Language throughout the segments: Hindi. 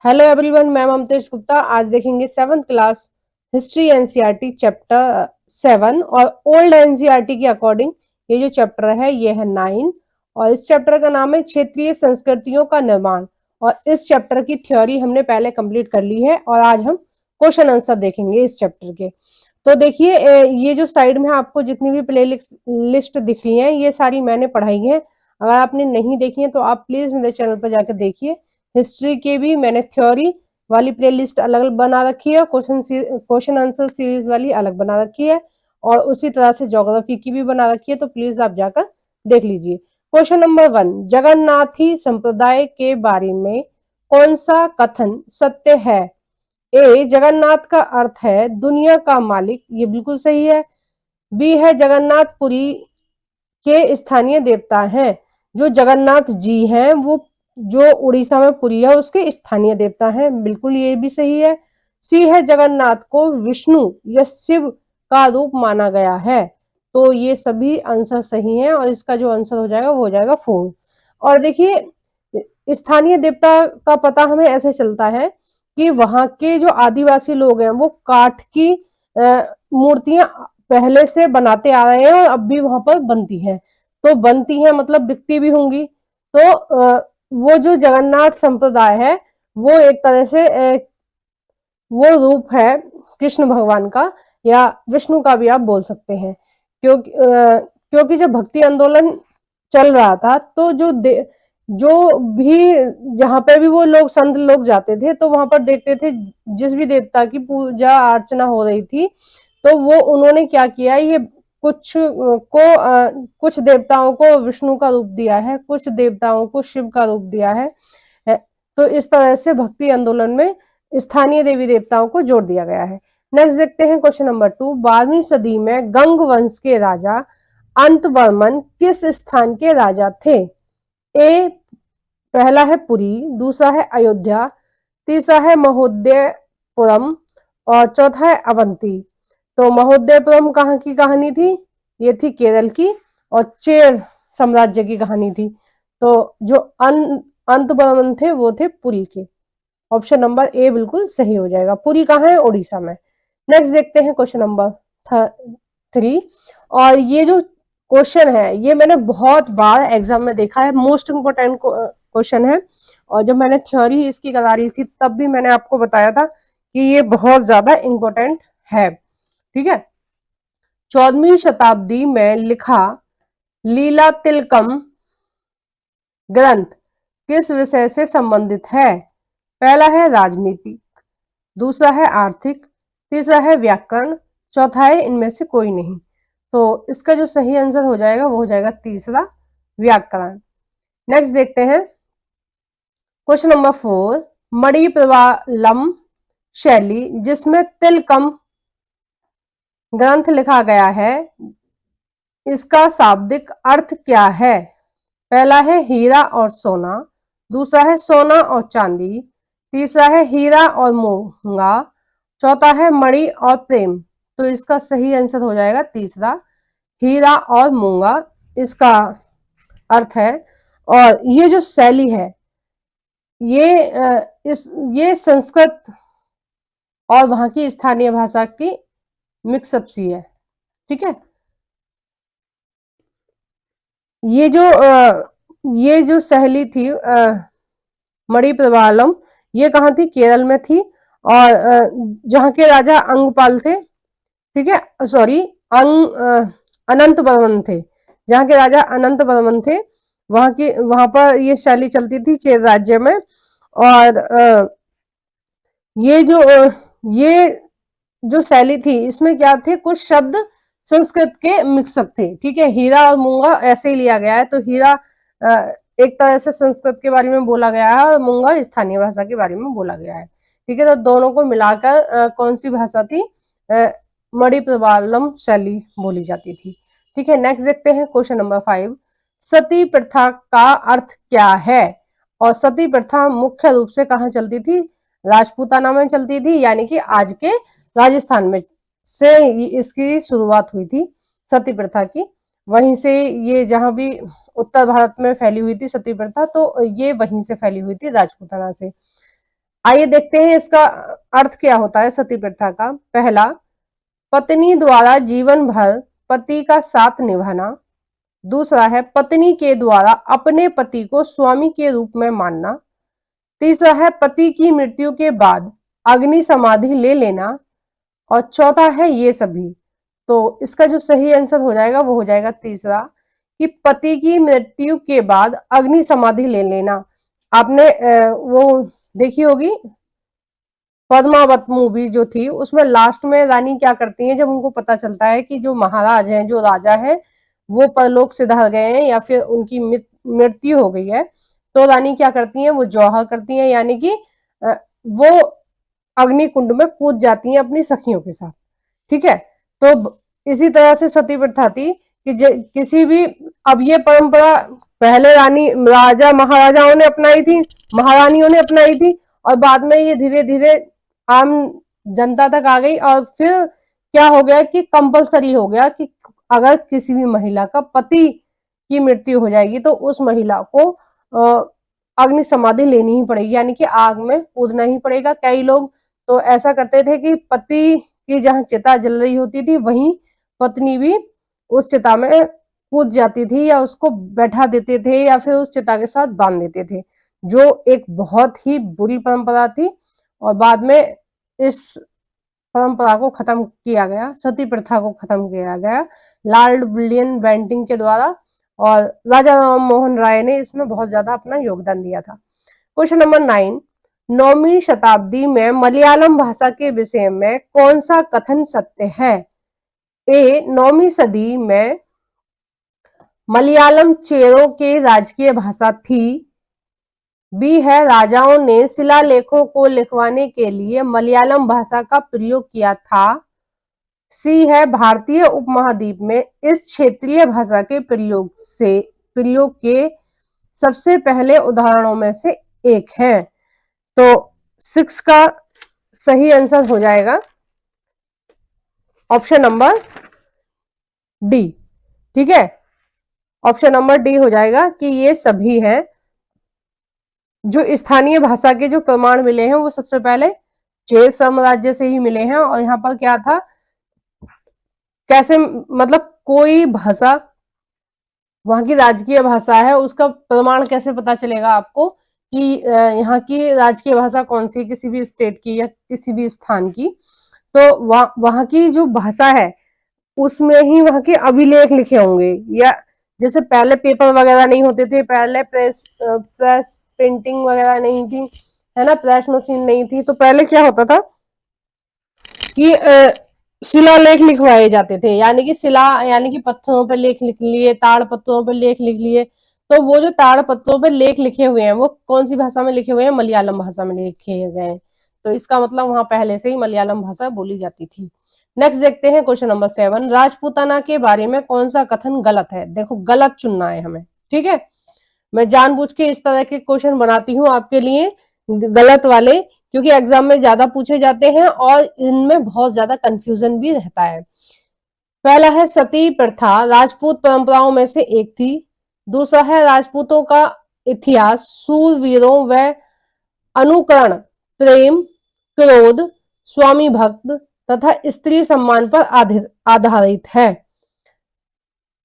हेलो एवरीवन, मैं ममतेश गुप्ता। आज देखेंगे 7th class history NCERT chapter 7 और ओल्ड एनसीईआरटी के अकॉर्डिंग ये जो चैप्टर है ये है 9 और इस चैप्टर का नाम है क्षेत्रीय संस्कृतियों का निर्माण। और इस चैप्टर की थ्योरी हमने पहले कंप्लीट कर ली है और आज हम क्वेश्चन आंसर देखेंगे इस चैप्टर के। तो देखिए, ये जो साइड में आपको जितनी भी प्ले लिस्ट दिख रही है ये सारी मैंने पढ़ाई है। अगर आपने नहीं देखी है तो आप प्लीज मेरे चैनल पर जाकर देखिए। हिस्ट्री के भी मैंने थ्योरी वाली प्लेलिस्ट अलग बना रखी है, क्वेश्चन आंसर सीरीज वाली अलग बना रखी है और उसी तरह से ज्योग्राफी की भी बना रखी है, तो प्लीज आप जाकर देख लीजिए। क्वेश्चन नंबर 1, जगन्नाथी संप्रदाय के बारे में कौन सा कथन सत्य है? ए, जगन्नाथ का अर्थ है दुनिया का मालिक, ये बिल्कुल सही है। बी है जगन्नाथपुरी के स्थानीय देवता हैं। जो जगन्नाथ जी हैं वो जो उड़ीसा में पुरी है उसके स्थानीय देवता हैं, बिल्कुल ये भी सही है। सी है जगन्नाथ को विष्णु या शिव का रूप माना गया है। तो ये सभी आंसर सही हैं और इसका जो आंसर हो जाएगा वो हो जाएगा 4। और देखिए, स्थानीय देवता का पता हमें ऐसे चलता है कि वहां के जो आदिवासी लोग हैं वो काठ की मूर्तियां पहले से बनाते आ रहे हैं और अब भी वहां पर बनती हैं। तो बनती हैं मतलब बिकती भी होंगी। तो वो जो जगन्नाथ संप्रदाय है वो एक तरह से वो रूप है कृष्ण भगवान का या विष्णु का भी आप बोल सकते हैं। क्योंकि जब भक्ति आंदोलन चल रहा था तो जो भी जहां पे भी वो लोग संत लोग जाते थे तो वहां पर देखते थे जिस भी देवता की पूजा अर्चना हो रही थी तो वो उन्होंने क्या किया, ये कुछ देवताओं को विष्णु का रूप दिया है, कुछ देवताओं को शिव का रूप दिया है। तो इस तरह से भक्ति आंदोलन में स्थानीय देवी देवताओं को जोड़ दिया गया है। नेक्स्ट देखते हैं क्वेश्चन नंबर 2, 12वीं सदी में गंग वंश के राजा अंतवर्मन किस स्थान के राजा थे? ए, पहला है पुरी, दूसरा है अयोध्या, तीसरा है महोदयपुरम और चौथा है अवंती। तो महोदयपुरम कहाँ की कहानी थी? ये थी केरल की और चेर साम्राज्य की कहानी थी। तो जो अंतवर्मन थे वो थे पुरी के। ऑप्शन नंबर ए बिल्कुल सही हो जाएगा। पुरी कहाँ है? उड़ीसा में। नेक्स्ट देखते हैं क्वेश्चन नंबर 3 और ये जो क्वेश्चन है ये मैंने बहुत बार एग्जाम में देखा है, मोस्ट इम्पोर्टेंट क्वेश्चन है। और जब मैंने थ्योरी इसकी करा रही थी तब भी मैंने आपको बताया था कि ये बहुत ज्यादा इंपॉर्टेंट है। ठीक है, 14वीं शताब्दी में लिखा लीला तिलकम ग्रंथ किस विषय से संबंधित है? पहला है राजनीति, दूसरा है आर्थिक, तीसरा है व्याकरण, चौथा है इनमें से कोई नहीं। तो इसका जो सही आंसर हो जाएगा वो हो जाएगा तीसरा, व्याकरण। नेक्स्ट देखते हैं क्वेश्चन नंबर 4, मणिप्रवालम शैली जिसमें तिलकम ग्रंथ लिखा गया है इसका शाब्दिक अर्थ क्या है? पहला है हीरा और सोना, दूसरा है सोना और चांदी, तीसरा है हीरा और मूंगा, चौथा है मणि और प्रेम। तो इसका सही आंसर हो जाएगा तीसरा, हीरा और मूंगा इसका अर्थ है। और ये जो शैली है ये संस्कृत और वहां की स्थानीय भाषा की मिक्सअप सी है। ठीक है, ये जो शैली थी मणिप्रवालम, ये कहाँ थी? केरल में थी। और जहाँ के राजा अंगपाल थे, ठीक है, सॉरी अनंत वर्मन थे, जहाँ के राजा अनंत वर्मन थे वहां पर ये शैली चलती थी चेर राज्य में। और ये जो शैली थी इसमें क्या थे, कुछ शब्द संस्कृत के मिक्सअप थे। ठीक है, हीरा और मूंगा ऐसे ही लिया गया है। तो हीरा एक तरह से संस्कृत के बारे में बोला गया है और मूंगा स्थानीय भाषा के बारे में बोला गया है। ठीक है, तो दोनों को मिलाकर कौन सी भाषा थी? मणिप्रवालम शैली बोली जाती थी। ठीक है, नेक्स्ट देखते हैं क्वेश्चन नंबर 5, सती प्रथा का अर्थ क्या है? और सती प्रथा मुख्य रूप से कहाँ चलती थी? राजपूताना में चलती थी, यानी कि आज के राजस्थान में से इसकी शुरुआत हुई थी सती प्रथा की। वहीं से ये जहां भी उत्तर भारत में फैली हुई थी सती प्रथा, तो ये वहीं से फैली हुई थी राजपूताना से। आइए देखते हैं इसका अर्थ क्या होता है सती प्रथा का। पहला, पत्नी द्वारा जीवन भर पति का साथ निभाना। दूसरा है पत्नी के द्वारा अपने पति को स्वामी के रूप में मानना। तीसरा है पति की मृत्यु के बाद अग्नि समाधि ले लेना। और चौथा है ये सभी। तो इसका जो सही आंसर हो जाएगा वो हो जाएगा तीसरा, कि पति की मृत्यु के बाद अग्नि समाधि ले लेना। आपने वो देखी होगी पद्मावत मूवी जो थी, उसमें लास्ट में रानी क्या करती है, जब उनको पता चलता है कि जो महाराज हैं, जो राजा है, वो परलोक सिधार गए हैं या फिर उनकी मृत्यु हो गई है, तो रानी क्या करती है, वो जौहर करती है, यानी कि वो अग्नि कुंड में कूद जाती हैं अपनी सखियों के साथ। ठीक है, तो इसी तरह से सती प्रथा थी कि किसी भी, अब ये परंपरा पहले रानी राजा महाराजाओं ने अपनाई थी, महारानियों ने अपनाई थी, और बाद में ये धीरे धीरे आम जनता तक आ गई। और फिर क्या हो गया कि कंपलसरी हो गया कि अगर किसी भी महिला का पति की मृत्यु हो जाएगी तो उस महिला को अग्नि समाधि लेनी ही पड़ेगी, यानी कि आग में कूदना ही पड़ेगा। कई लोग तो ऐसा करते थे कि पति की जहां चिता जल रही होती थी वहीं पत्नी भी उस चिता में कूद जाती थी, या उसको बैठा देते थे, या फिर उस चिता के साथ बांध देते थे, जो एक बहुत ही बुरी परंपरा थी। और बाद में इस परंपरा को खत्म किया गया, सती प्रथा को खत्म किया गया लॉर्ड विलियम बेंटिंक के द्वारा, और राजा राम मोहन राय ने इसमें बहुत ज्यादा अपना योगदान दिया था। क्वेश्चन नंबर 9, 9वीं शताब्दी में मलयालम भाषा के विषय में कौन सा कथन सत्य है? ए, 9वीं सदी में मलयालम चेरों के राजकीय भाषा थी। बी है, राजाओं ने शिलालेखों को लिखवाने के लिए मलयालम भाषा का प्रयोग किया था। सी है, भारतीय उपमहाद्वीप में इस क्षेत्रीय भाषा के प्रयोग के सबसे पहले उदाहरणों में से एक है। तो 6 का सही आंसर हो जाएगा ऑप्शन नंबर डी। ठीक है, ऑप्शन नंबर डी हो जाएगा कि ये सभी हैं। जो स्थानीय भाषा के जो प्रमाण मिले हैं वो सबसे पहले चेर साम्राज्य से ही मिले हैं। और यहाँ पर क्या था, कैसे, मतलब कोई भाषा वहां की राजकीय भाषा है, उसका प्रमाण कैसे पता चलेगा आपको कि यहाँ की राजकीय भाषा कौन सी, किसी भी स्टेट की या किसी भी स्थान की। तो वहां की जो भाषा है उसमें ही वहां के अभिलेख लिखे होंगे, या जैसे पहले पेपर वगैरह नहीं होते थे, पहले प्रेस पेंटिंग वगैरह नहीं थी, है ना, प्रेस मशीन नहीं थी, तो पहले क्या होता था कि शिलालेख लिखवाए जाते थे, यानी कि शिला यानी कि पत्थरों पर लेख लिख लिए, ताड़ पत्थरों पर लेख लिख लिए। तो वो जो ताड़ पत्थरों पर लेख लिखे हुए हैं वो कौन सी भाषा में लिखे हुए हैं? मलयालम भाषा में लिखे गए हैं। तो इसका मतलब वहां पहले से ही मलयालम भाषा बोली जाती थी। नेक्स्ट देखते हैं क्वेश्चन नंबर 7, राजपूताना के बारे में कौन सा कथन गलत है? देखो, गलत चुनना है हमें, ठीक है। मैं जानबूझ के इस तरह के क्वेश्चन बनाती हूँ आपके लिए, गलत वाले, क्योंकि एग्जाम में ज्यादा पूछे जाते हैं और इनमें बहुत ज्यादा कंफ्यूजन भी रहता है। पहला है, सती प्रथा राजपूत परंपराओं में से एक थी। दूसरा है, राजपूतों का इतिहास सूरवीरों व अनुकरण, प्रेम, क्रोध, स्वामी भक्त तथा स्त्री सम्मान पर आधारित है।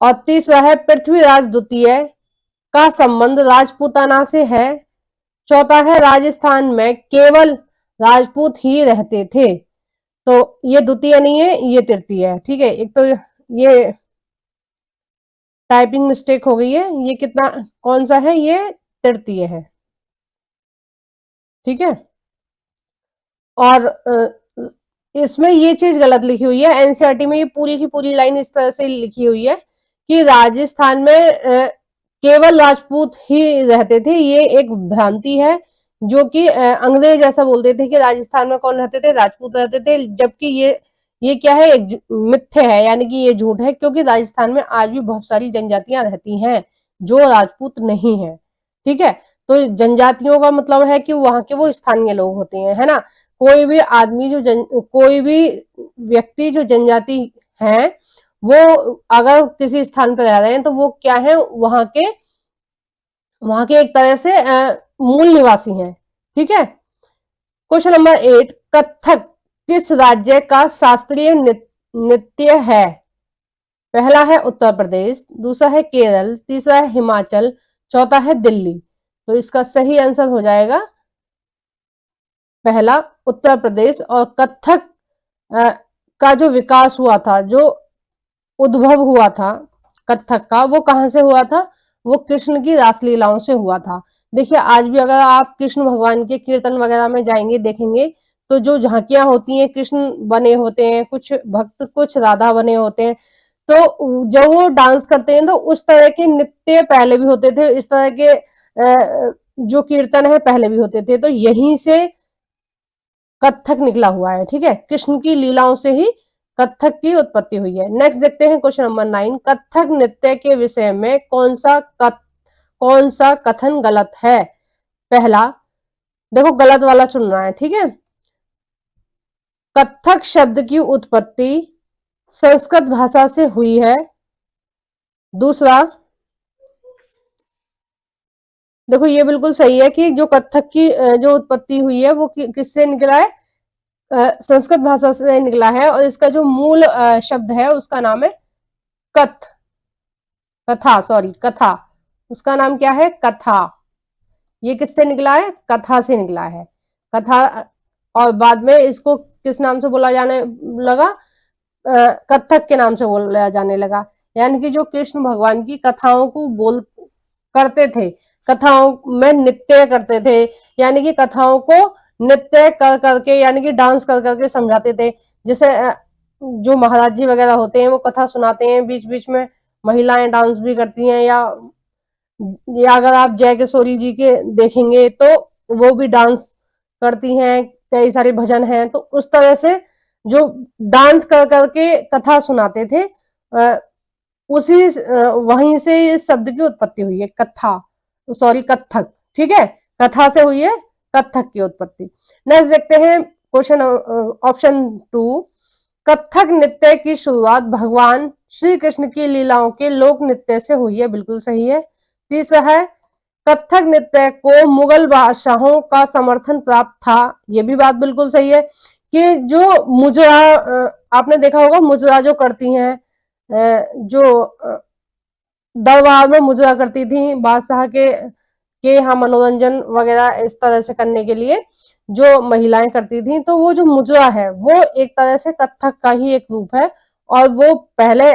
और तीसरा है, पृथ्वीराज द्वितीय का संबंध राजपूताना से है। चौथा है, राजस्थान में केवल राजपूत ही रहते थे। तो ये द्वितीय नहीं है, ये तृतीय है। ठीक है, एक तो ये टाइपिंग मिस्टेक हो गई है, ये कितना कौन सा है, ये तृतीय है। ठीक है, और इसमें ये चीज गलत लिखी हुई है, एनसीईआरटी में ये पूरी की पूरी लाइन इस तरह से लिखी हुई है कि राजस्थान में केवल राजपूत ही रहते थे। ये एक भ्रांति है, जो कि अंग्रेज ऐसा बोलते थे कि राजस्थान में कौन रहते थे? राजपूत रहते थे, जबकि ये क्या है, एक मिथ्य है, यानी कि ये झूठ है, क्योंकि राजस्थान में आज भी बहुत सारी जनजातियां रहती हैं जो राजपूत नहीं है। ठीक है, तो जनजातियों का मतलब है कि वहां के वो स्थानीय लोग होते हैं, है ना। कोई भी आदमी कोई भी व्यक्ति जो जनजाति है, वो अगर किसी स्थान पर रह रहे हैं तो वो क्या है, वहां के एक तरह से मूल निवासी हैं। ठीक है, क्वेश्चन नंबर 8, कथक किस राज्य का शास्त्रीय नृत्य है? पहला है उत्तर प्रदेश, दूसरा है केरल, तीसरा है हिमाचल, चौथा है दिल्ली। तो इसका सही आंसर हो जाएगा पहला उत्तर प्रदेश। और कथक का जो विकास हुआ था, जो उद्भव हुआ था कथक का, वो कहां से हुआ था? वो कृष्ण की रासलीलाओं से हुआ था। देखिए आज भी अगर आप कृष्ण भगवान के कीर्तन वगैरह में जाएंगे, देखेंगे तो जो झांकियां होती हैं, कृष्ण बने होते हैं, कुछ भक्त कुछ राधा बने होते हैं। तो जब वो डांस करते हैं तो उस तरह के नृत्य पहले भी होते थे, इस तरह के जो कीर्तन है पहले भी होते थे। तो यहीं से कथक निकला हुआ है, ठीक है, कृष्ण की लीलाओं से ही कथक की उत्पत्ति हुई है। नेक्स्ट देखते हैं क्वेश्चन नंबर 9, कथक नृत्य के विषय में कौन सा कथन गलत है? पहला, देखो गलत वाला चुनना है, ठीक है। कथक शब्द की उत्पत्ति संस्कृत भाषा से हुई है। दूसरा, देखो ये बिल्कुल सही है कि जो कथक की जो उत्पत्ति हुई है वो किससे निकला है? संस्कृत भाषा से निकला है। और इसका जो मूल शब्द है उसका नाम है कथा। उसका नाम क्या है? कथा। ये किससे निकला है? कथा से निकला है, कथा। और बाद में इसको किस नाम से बोला जाने लगा? कथक के नाम से बोला जाने लगा। यानी कि जो कृष्ण भगवान की कथाओं को बोल करते थे, कथाओं में नृत्य करते थे, यानी कि कथाओं को नृत्य कर करके, यानी कि डांस कर करके समझाते थे। जैसे जो महाराज जी वगैरह होते हैं वो कथा सुनाते हैं, बीच बीच में महिलाएं डांस भी करती हैं। या अगर आप जय किशोरी जी के देखेंगे तो वो भी डांस करती हैं, कई सारे भजन हैं। तो उस तरह से जो डांस कर करके कथा सुनाते थे, वहीं से इस शब्द की उत्पत्ति हुई है, कथक, ठीक है, कथा से हुई है कथक की उत्पत्ति। नेक्स्ट देखते हैं क्वेश्चन ऑप्शन 2, कथक नृत्य की शुरुआत भगवान श्री कृष्ण की लीलाओं के लोक नृत्य से हुई है, बिल्कुल सही है। तीसरा है, कथक नृत्य को मुगल बादशाहों का समर्थन प्राप्त था, ये भी बात बिल्कुल सही है। कि जो मुजरा, आपने देखा होगा मुजरा जो करती हैं, जो दरबार में मुजरा करती थी बादशाह के यहाँ मनोरंजन वगैरह इस तरह से करने के लिए जो महिलाएं करती थी, तो वो जो मुजरा है वो एक तरह से कथक का ही एक रूप है। और वो पहले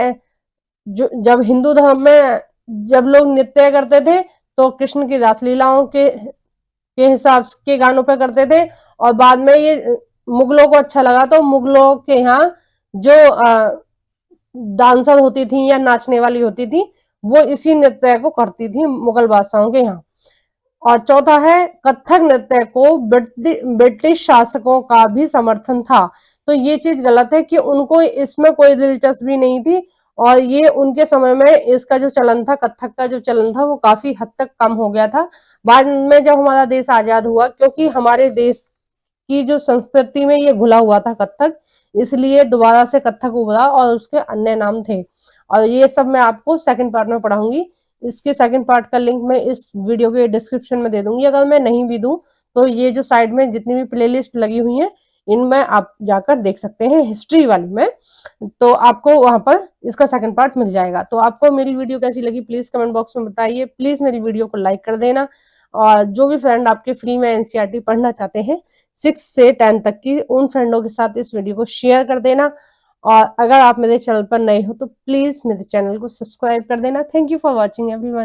जब हिंदू धर्म में जब लोग नृत्य करते थे तो कृष्ण की रासलीलाओं के हिसाब के गानों पे करते थे। और बाद में ये मुगलों को अच्छा लगा तो मुगलों के यहाँ जो डांसर होती थी या नाचने वाली होती थी वो इसी नृत्य को करती थी मुगल बादशाहों के यहाँ। और चौथा है, कथक नृत्य को ब्रिटिश शासकों का भी समर्थन था। तो ये चीज गलत है कि उनको इसमें कोई दिलचस्पी नहीं थी। और ये उनके समय में इसका जो चलन था, कथक का जो चलन था, वो काफी हद तक कम हो गया था। बाद में जब हमारा देश आजाद हुआ, क्योंकि हमारे देश की जो संस्कृति में ये घुला हुआ था कथक, इसलिए दोबारा से कथक उभरा और उसके अन्य नाम थे। और ये सब मैं आपको सेकंड पार्ट में पढ़ाऊंगी। इसके सेकंड पार्ट का लिंक मैं इस वीडियो के डिस्क्रिप्शन में दे दूंगी। अगर मैं नहीं भी दूं तो ये जो साइड में जितनी भी प्लेलिस्ट लगी हुई है इनमें आप जाकर देख सकते हैं, हिस्ट्री वाली में, तो आपको वहां पर इसका सेकंड पार्ट मिल जाएगा। तो आपको मेरी वीडियो कैसी लगी प्लीज कमेंट बॉक्स में बताइए। प्लीज मेरी वीडियो को लाइक कर देना। और जो भी फ्रेंड आपके फ्री में एनसीईआरटी पढ़ना चाहते हैं 6 से 10 तक की, उन फ्रेंडों के साथ इस वीडियो को शेयर कर देना। और अगर आप मेरे चैनल पर नए हो तो प्लीज मेरे चैनल को सब्सक्राइब कर देना। Thank you for watching everyone.